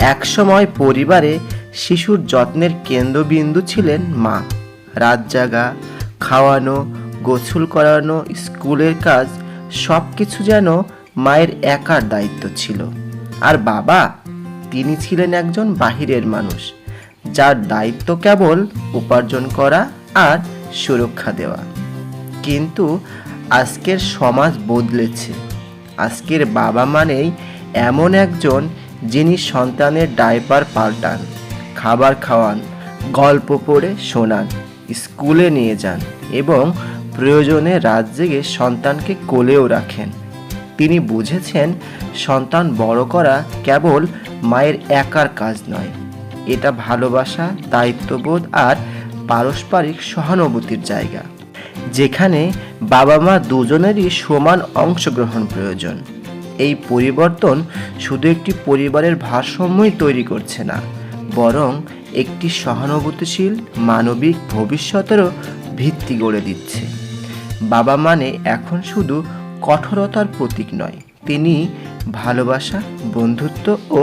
একসময় পরিবারে শিশুর যত্নের কেন্দ্রবিন্দু ছিলেন মা। রাত জাগা, খাওয়ানো, গোসল করানো, স্কুলের কাজ সব কিছু যেন মায়ের একার দায়িত্ব ছিল। আর বাবা, তিনি ছিলেন একজন বাহিরের মানুষ, যার দায়িত্ব কেবল উপার্জন করা আর সুরক্ষা দেওয়া। কিন্তু আজকের সমাজ বদলেছে। আজকের বাবা মানেই এমন একজন যিনি সন্তানের ডায়পার পাল্টান, খাবার খাওয়ান, গল্প পড়ে শোনান, স্কুলে নিয়ে যান এবং প্রয়োজনে রাত জেগে সন্তানকে কোলেও রাখেন। তিনি বুঝেছেন সন্তান বড় করা কেবল মায়ের একার কাজ নয়, এটা ভালোবাসা, দায়িত্ববোধ আর পারস্পরিক সহানুভূতির জায়গা, যেখানে বাবা মা দুজনেরই সমান অংশগ্রহণ প্রয়োজন। এই পরিবর্তন শুধু একটি পরিবারের ভারসাম্যই তৈরি করছে না, বরং একটি সহানুভূতিশীল মানবিক ভবিষ্যতেরও ভিত্তি গড়ে দিচ্ছে। বাবা মানে এখন শুধু কঠোরতার প্রতীক নয়, তিনি ভালোবাসা, বন্ধুত্ব ও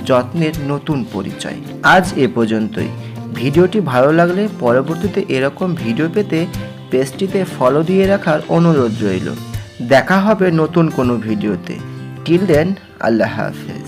যত্নের নতুন পরিচয়। আজ এ পর্যন্তই। ভিডিওটি ভালো লাগলে পরবর্তীতে এরকম ভিডিও পেতে পেজটিতে ফলো দিয়ে রাখার অনুরোধ রইল। দেখা হবে নতুন কোনো ভিডিওতে। টিল দেন, আল্লাহ হাফেজ।